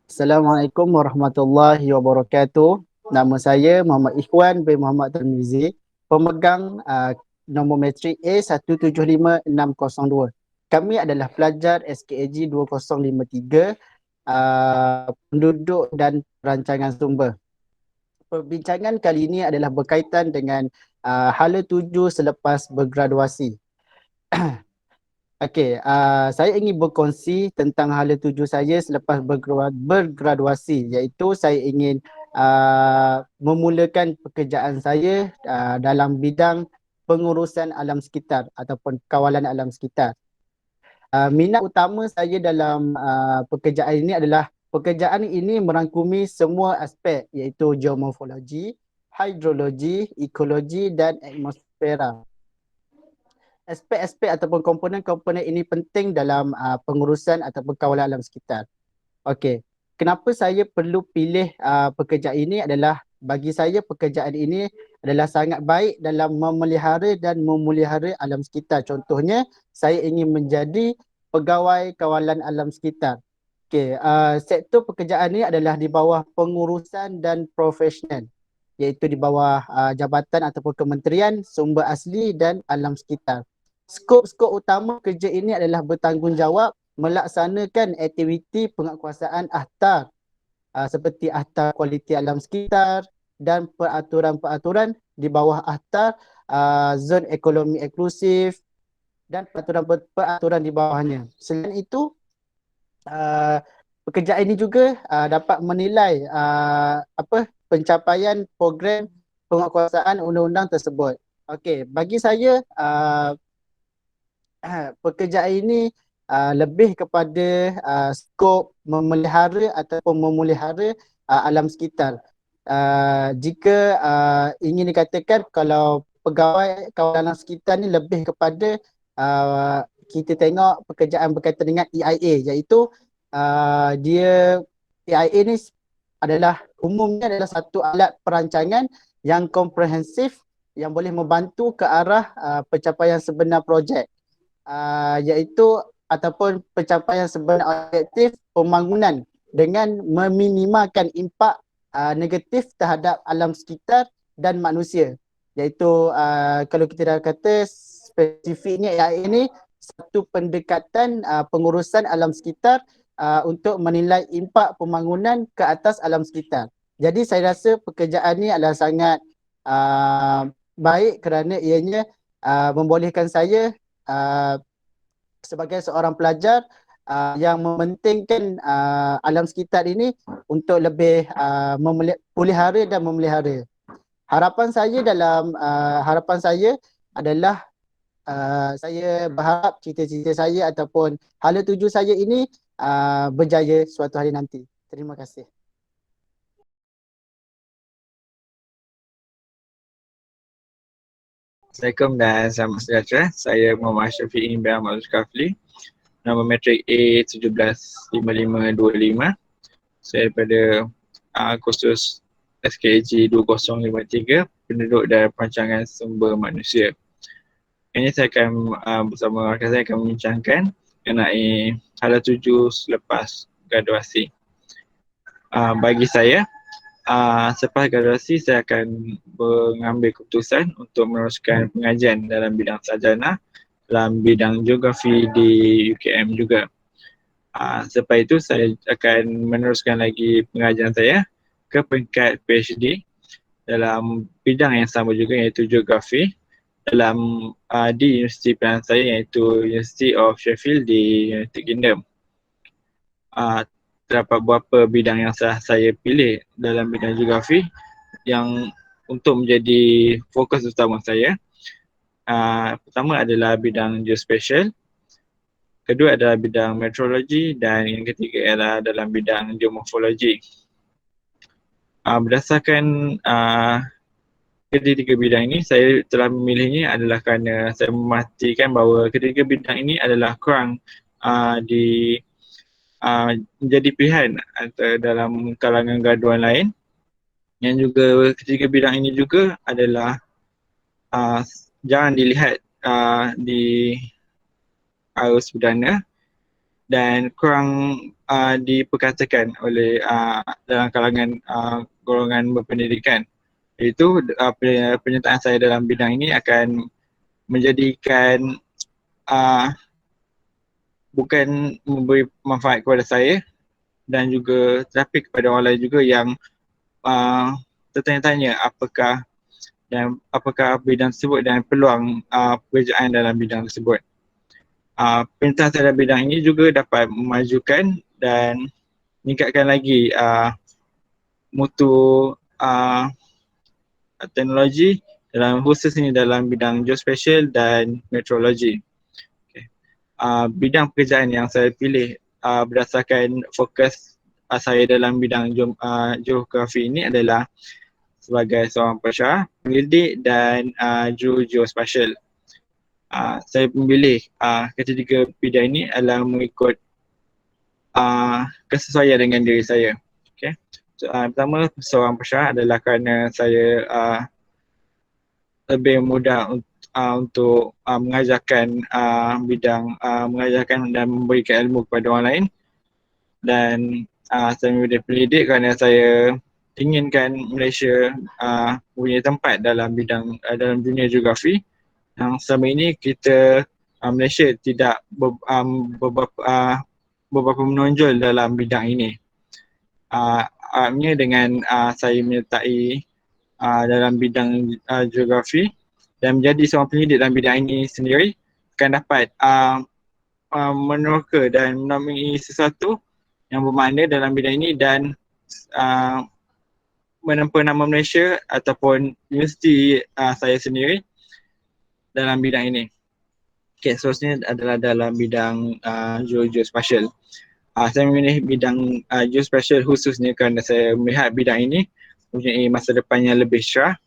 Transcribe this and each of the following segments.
Assalamualaikum warahmatullahi wabarakatuh. Nama saya Muhammad Ikhwan bin Muhammad Tarmizi, pemegang nombor matrik A175602. Kami adalah pelajar SKAG 2053, penduduk dan perancangan sumber. Perbincangan kali ini adalah berkaitan dengan hala tuju selepas bergraduasi. Okey, saya ingin berkongsi tentang hala tuju saya selepas bergraduasi, iaitu saya ingin memulakan pekerjaan saya dalam bidang pengurusan alam sekitar ataupun kawalan alam sekitar. Minat utama saya dalam pekerjaan ini adalah pekerjaan ini merangkumi semua aspek, iaitu geomorfologi, hidrologi, ekologi dan atmosfera. Aspek-aspek ataupun komponen-komponen ini penting dalam pengurusan ataupun kawalan alam sekitar. Okey, kenapa saya perlu pilih pekerjaan ini adalah bagi saya pekerjaan ini adalah sangat baik dalam memelihara dan memelihara alam sekitar. Contohnya, saya ingin menjadi pegawai kawalan alam sekitar. Okey, sektor pekerjaan ini adalah di bawah pengurusan dan profesional, iaitu di bawah jabatan ataupun kementerian sumber asli dan alam sekitar. Skop-skop utama kerja ini adalah bertanggungjawab melaksanakan aktiviti penguatkuasaan akhtar seperti akhtar kualiti alam sekitar dan peraturan-peraturan di bawah akhtar zon ekonomi eksklusif dan peraturan-peraturan di bawahnya. Selain itu, pekerjaan ini juga dapat menilai pencapaian program penguatkuasaan undang-undang tersebut. Okey, bagi saya pekerjaan ini lebih kepada skop memelihara ataupun memelihara alam sekitar. Jika ingin dikatakan kalau pegawai kawalan alam sekitar ni lebih kepada kita tengok pekerjaan berkaitan dengan EIA, iaitu dia EIA ni adalah umumnya adalah satu alat perancangan yang komprehensif yang boleh membantu ke arah pencapaian sebenar projek, iaitu ataupun pencapaian sebenar objektif pembangunan dengan meminimalkan impak negatif terhadap alam sekitar dan manusia, iaitu kalau kita dah kata spesifiknya AI ini satu pendekatan pengurusan alam sekitar untuk menilai impak pembangunan ke atas alam sekitar. Jadi saya rasa pekerjaan ini adalah sangat baik kerana ianya membolehkan saya uh, sebagai seorang pelajar yang mementingkan alam sekitar ini untuk lebih pelihara dan memelihara. Harapan saya adalah saya berharap cita-cita saya ataupun hala tuju saya ini berjaya suatu hari nanti. Terima kasih. Assalamualaikum dan selamat sejahtera. Saya Muhammad Syafiq bin Ahmad Zulkafli. Nama matrik A175525. Saya daripada kursus SKAG 2053, penduduk dan perancangan sumber manusia. Ini saya akan bersama rakan saya akan membincangkan mengenai hala tuju selepas graduasi. Bagi saya, selepas graduasi saya akan mengambil keputusan untuk meneruskan pengajian dalam bidang sarjana dalam bidang geografi di UKM juga. Selepas itu saya akan meneruskan lagi pengajian saya ke peringkat PhD dalam bidang yang sama juga, iaitu geografi dalam di universiti pilihan saya, iaitu University of Sheffield di United Kingdom. Terdapat beberapa bidang yang saya pilih dalam bidang geografi yang untuk menjadi fokus utama saya. Pertama adalah bidang geospatial, kedua adalah bidang meteorologi, dan yang ketiga adalah dalam bidang geomorfologi. Berdasarkan ketiga bidang ini, saya telah memilihnya adalah kerana saya memastikan bahawa ketiga bidang ini adalah kurang menjadi pilihan dalam kalangan graduan lain, yang juga ketiga bidang ini juga adalah jarang dilihat di arus perdana dan kurang diperkatakan oleh dalam kalangan golongan berpendidikan. Iaitu penyertaan saya dalam bidang ini akan menjadikan bukan memberi manfaat kepada saya dan juga tetapi kepada orang lain juga yang tertanya-tanya apakah bidang tersebut dan peluang pekerjaan dalam bidang tersebut. Penyertaan saya dalam bidang ini juga dapat memajukan dan meningkatkan lagi mutu teknologi khusus ini dalam bidang geospatial dan meteorologi. Okay. Bidang pekerjaan yang saya pilih berdasarkan fokus saya dalam bidang geografi ini adalah sebagai seorang pensyarah, penyelidik dan juru geospatial. Saya memilih ketiga bidang ini adalah mengikut kesesuaian dengan diri saya. Okay. Pertama, seorang pensyarah adalah kerana saya lebih mudah untuk mengajarkan mengajarkan dan memberikan ilmu kepada orang lain. Dan saya memilih penyelidik kerana saya inginkan Malaysia punya tempat dalam bidang dalam dunia geografi yang selama ini kita Malaysia tidak beberapa menonjol dalam bidang ini. Artinya dengan saya menyertai dalam bidang geografi dan menjadi seorang penyelidik dalam bidang ini sendiri akan dapat meneroka dan menemui sesuatu yang bermakna dalam bidang ini dan menempa nama Malaysia ataupun universiti saya sendiri dalam bidang ini. Okay, seterusnya adalah dalam bidang geospatial. Saya memilih bidang geospatial khususnya kerana saya melihat bidang ini mempunyai masa depan yang lebih cerah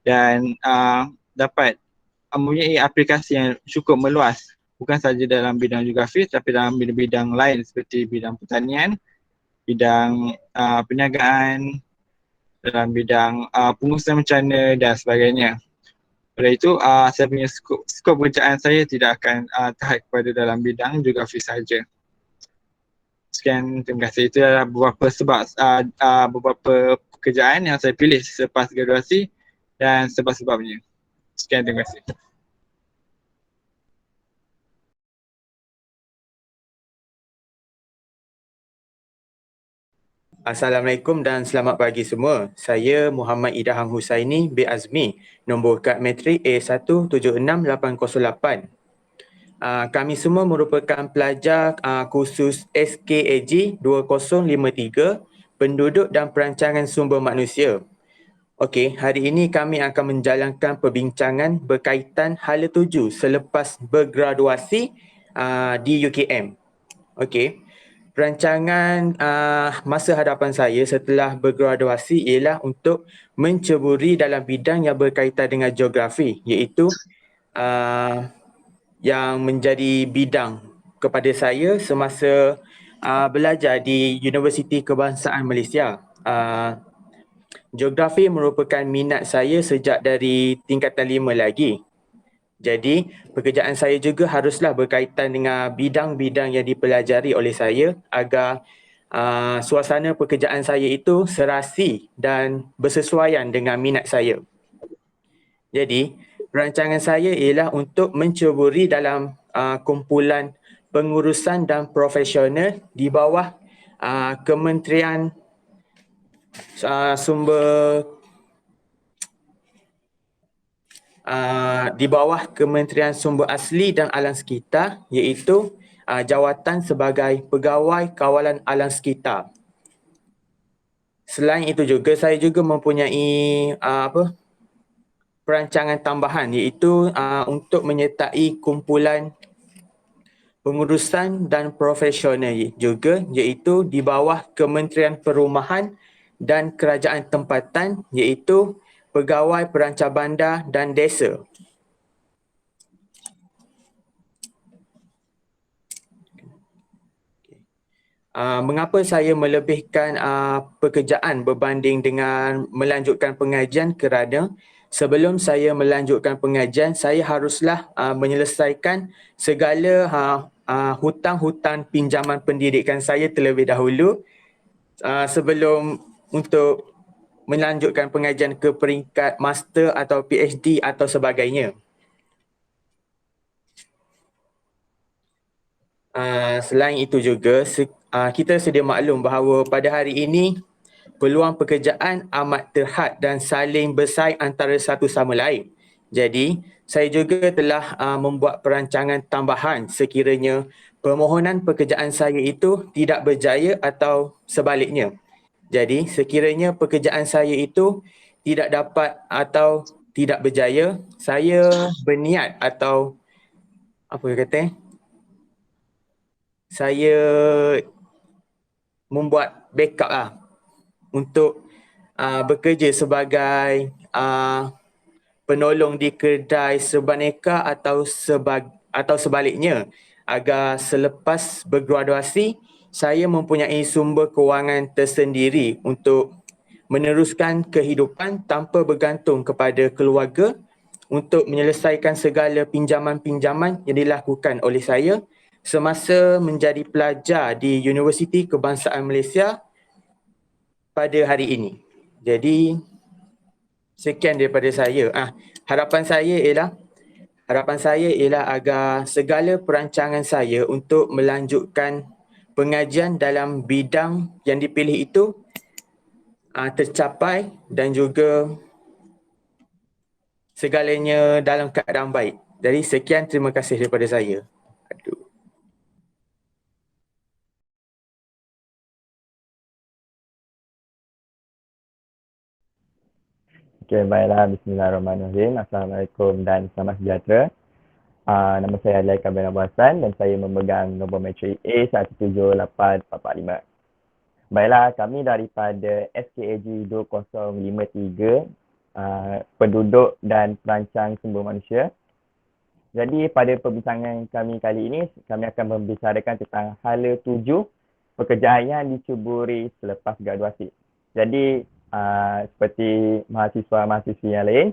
dan dapat mempunyai aplikasi yang cukup meluas, bukan sahaja dalam bidang geografi tapi dalam bidang lain seperti bidang pertanian, bidang perniagaan, dalam bidang pengurusan bencana dan sebagainya. Oleh itu, saya punya skop pekerjaan saya tidak akan terhad kepada dalam bidang geografi sahaja. Sekian, terima kasih. Itu adalah beberapa sebab, beberapa pekerjaan yang saya pilih selepas graduasi dan sebab-sebabnya. Sekian, terima kasih. Assalamualaikum dan selamat pagi semua. Saya Muhammad Idahang Husaini bin Azmi, nombor kad matrik A176808. Kami semua merupakan pelajar kursus SKAG 2053, Penduduk dan Perancangan Sumber Manusia. Okey, hari ini kami akan menjalankan perbincangan berkaitan hala tuju selepas bergraduasi di UKM. Okey. Perancangan masa hadapan saya setelah bergraduasi ialah untuk menceburi dalam bidang yang berkaitan dengan geografi, iaitu yang menjadi bidang kepada saya semasa belajar di Universiti Kebangsaan Malaysia. Geografi merupakan minat saya sejak dari tingkatan 5 lagi. Jadi, pekerjaan saya juga haruslah berkaitan dengan bidang-bidang yang dipelajari oleh saya agar suasana pekerjaan saya itu serasi dan bersesuaian dengan minat saya. Jadi, perancangan saya ialah untuk menceburi dalam kumpulan pengurusan dan profesional di bawah Kementerian di bawah Kementerian Sumber Asli dan Alam Sekitar, iaitu jawatan sebagai Pegawai Kawalan Alam Sekitar. Selain itu juga saya juga mempunyai perancangan tambahan, iaitu untuk menyertai kumpulan pengurusan dan profesional juga, iaitu di bawah Kementerian Perumahan dan Kerajaan Tempatan, iaitu Pegawai Perancang Bandar dan Desa. Mengapa saya melebihkan pekerjaan berbanding dengan melanjutkan pengajian? Kerana sebelum saya melanjutkan pengajian, saya haruslah menyelesaikan segala hutang-hutang pinjaman pendidikan saya terlebih dahulu sebelum untuk melanjutkan pengajian ke peringkat master atau PhD atau sebagainya. Selain itu juga, kita sedia maklum bahawa pada hari ini peluang pekerjaan amat terhad dan saling bersaing antara satu sama lain. Jadi, saya juga telah membuat perancangan tambahan sekiranya permohonan pekerjaan saya itu tidak berjaya atau sebaliknya. Jadi, sekiranya pekerjaan saya itu tidak dapat atau tidak berjaya, saya berniat atau apa dia kata, saya membuat backup lah untuk bekerja sebagai penolong di kedai serba neka atau sebaliknya, agar selepas bergraduasi saya mempunyai sumber kewangan tersendiri untuk meneruskan kehidupan tanpa bergantung kepada keluarga untuk menyelesaikan segala pinjaman-pinjaman yang dilakukan oleh saya semasa menjadi pelajar di Universiti Kebangsaan Malaysia pada hari ini. Jadi sekian daripada saya. Harapan saya ialah agar segala perancangan saya untuk melanjutkan pengajian dalam bidang yang dipilih itu tercapai dan juga segalanya dalam keadaan baik. Jadi sekian, terima kasih daripada saya. Aduh. Okey, baiklah. Bismillahirrahmanirrahim. Assalamualaikum dan selamat sejahtera. Nama saya Alaika bin Abu Hassan dan saya memegang nombor matrik A178445. Baiklah, kami daripada SKAG 2053, penduduk dan perancang sumber manusia. Jadi pada perbincangan kami kali ini, kami akan membicarakan tentang hala 7 pekerjaan yang dicuburi selepas graduasi. Jadi seperti mahasiswa-mahasiswi yang lain,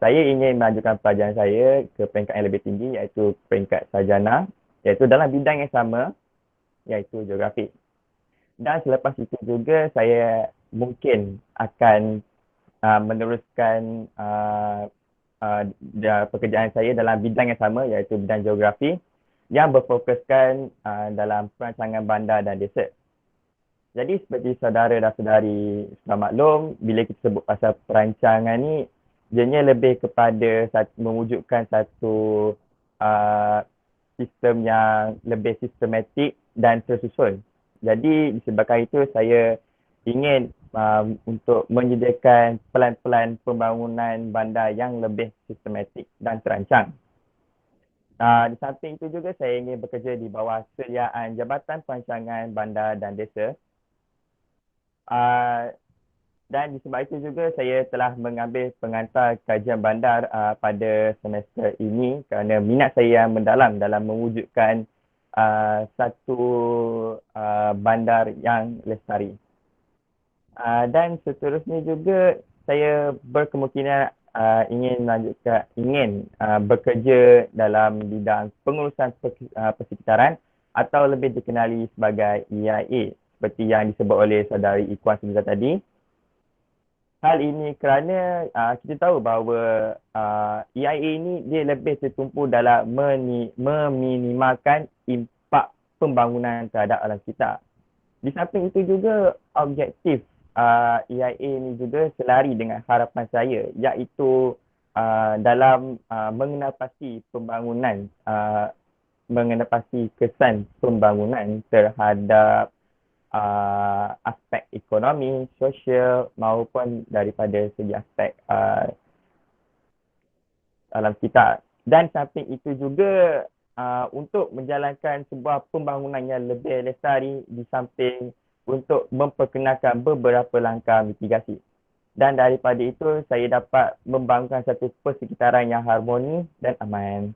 saya ingin melanjutkan pelajaran saya ke peringkat yang lebih tinggi, iaitu peringkat sarjana, iaitu dalam bidang yang sama, iaitu geografi. Dan selepas itu juga saya mungkin akan meneruskan pekerjaan saya dalam bidang yang sama, iaitu bidang geografi yang berfokuskan dalam perancangan bandar dan desa. Jadi seperti saudara dan saudari sudah maklum, bila kita sebut pasal perancangan ni, ianya lebih kepada mewujudkan satu sistem yang lebih sistematik dan tersusun. Jadi disebabkan itu saya ingin untuk menyediakan pelan-pelan pembangunan bandar yang lebih sistematik dan terancang. Di samping itu juga saya ingin bekerja di bawah sediaan Jabatan Perancangan Bandar dan Desa. Dan disebab itu juga saya telah mengambil pengantar kajian bandar pada semester ini kerana minat saya yang mendalam dalam mewujudkan satu bandar yang lestari. Dan seterusnya juga saya berkemungkinan ingin bekerja dalam bidang pengurusan persekitaran atau lebih dikenali sebagai EIA, seperti yang disebut oleh saudari Ikhwan sebentar tadi. Hal ini kerana kita tahu bahawa EIA ini dia lebih tertumpu dalam meminimalkan impak pembangunan terhadap alam sekitar. Di samping itu juga objektif EIA ini juga selari dengan harapan saya, iaitu dalam mengenapasi pembangunan, mengenapasi kesan pembangunan terhadap aspek ekonomi, sosial maupun daripada segi aspek alam sekitar. Dan samping itu juga untuk menjalankan sebuah pembangunan yang lebih lestari di samping untuk memperkenalkan beberapa langkah mitigasi. Dan daripada itu saya dapat membangunkan satu persekitaran yang harmoni dan aman.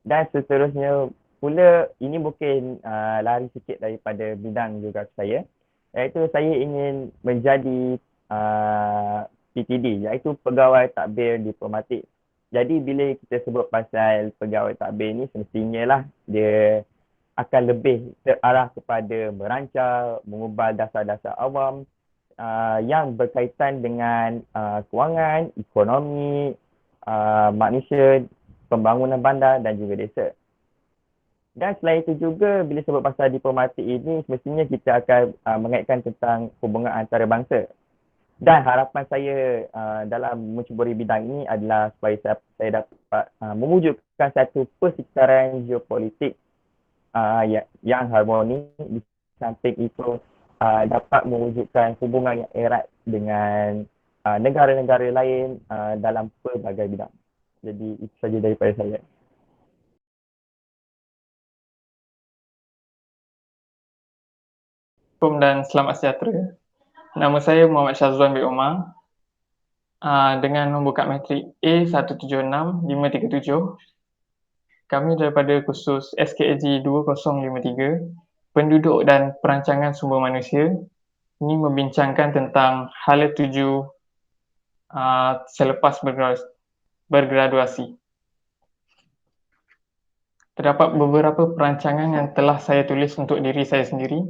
Dan seterusnya pula, ini mungkin lari sikit daripada bidang geografi saya, iaitu saya ingin menjadi PTD, iaitu Pegawai Tadbir Diplomatik. Jadi bila kita sebut pasal pegawai tadbir ni semestinya lah dia akan lebih terarah kepada merancang, mengubah dasar-dasar awam yang berkaitan dengan kewangan, ekonomi, manusia, pembangunan bandar dan juga desa. Dan selain itu juga bila sebut pasal diplomatik ini semestinya kita akan mengaitkan tentang hubungan antarabangsa. Dan harapan saya dalam menceburi bidang ini adalah supaya saya dapat mewujudkan satu persekaran geopolitik yang harmoni, di samping itu dapat mewujudkan hubungan yang erat dengan negara-negara lain dalam pelbagai bidang. Jadi itu saja daripada saya. Assalamualaikum dan selamat sejahtera. Nama saya Muhammad Syazwan bin Omar. Dengan membuka matrik A176537, kami daripada kursus SKAG 2053, Penduduk dan Perancangan Sumber Manusia, ini membincangkan tentang hala 7 selepas bergraduasi. Terdapat beberapa perancangan yang telah saya tulis untuk diri saya sendiri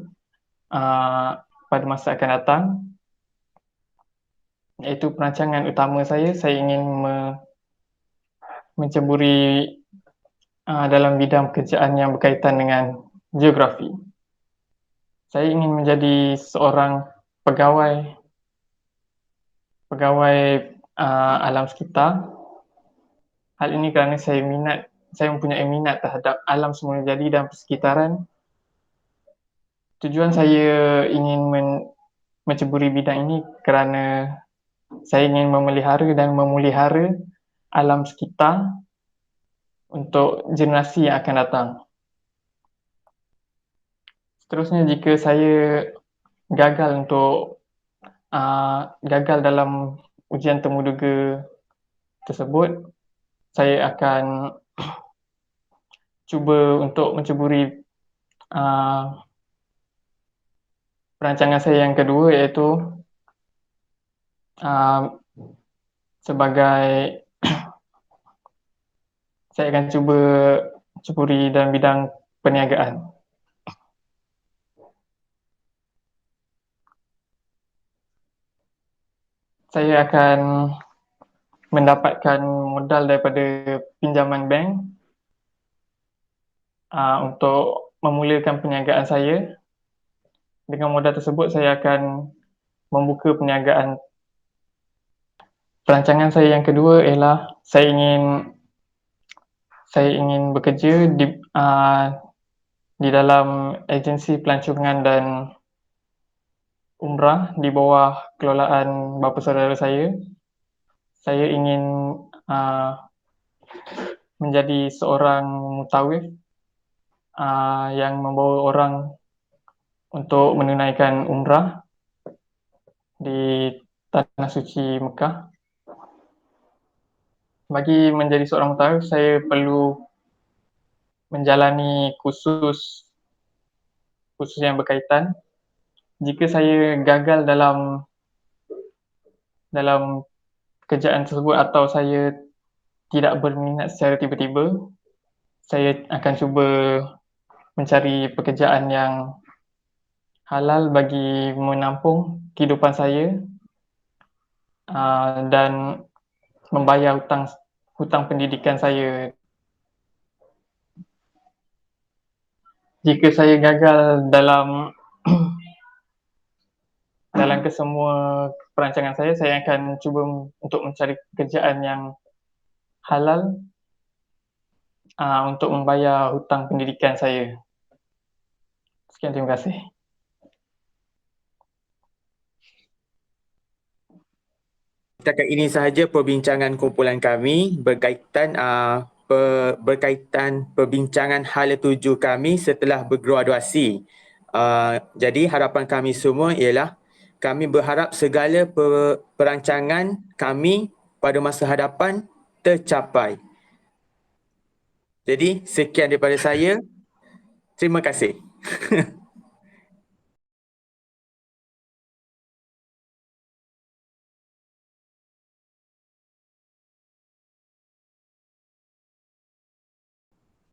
pada masa akan datang, iaitu perancangan utama saya ingin menceburi dalam bidang pekerjaan yang berkaitan dengan geografi. Saya ingin menjadi seorang pegawai alam sekitar. Hal ini kerana saya mempunyai minat terhadap alam semula jadi dan persekitaran. Tujuan saya ingin menceburi bidang ini kerana saya ingin memelihara dan memulihara alam sekitar untuk generasi yang akan datang. Seterusnya, jika saya gagal dalam ujian temuduga tersebut, saya akan cuba untuk menceburi perancangan saya yang kedua, iaitu sebagai saya akan cuba ceburi dalam bidang perniagaan. Saya akan mendapatkan modal daripada pinjaman bank untuk memulakan perniagaan saya. Dengan modal tersebut, saya akan membuka perniagaan. Perancangan saya yang kedua ialah saya ingin bekerja di dalam agensi pelancongan dan umrah di bawah kelolaan bapa saudara saya. Saya ingin menjadi seorang mutawif yang membawa orang untuk menunaikan umrah di Tanah Suci Mekah. Bagi menjadi seorang mutawif, saya perlu menjalani kursus yang berkaitan. Jika saya gagal dalam pekerjaan tersebut atau saya tidak berminat secara tiba-tiba, saya akan cuba mencari pekerjaan yang halal bagi menampung kehidupan saya dan membayar hutang pendidikan saya. Jika saya gagal dalam kesemua perancangan saya akan cuba untuk mencari pekerjaan yang halal untuk membayar hutang pendidikan saya. Sekian, terima kasih. Setakat ini sahaja perbincangan kumpulan kami berkaitan perbincangan hala 7 kami setelah bergraduasi. Jadi harapan kami semua ialah kami berharap segala perancangan kami pada masa hadapan tercapai. Jadi sekian daripada saya. Terima kasih.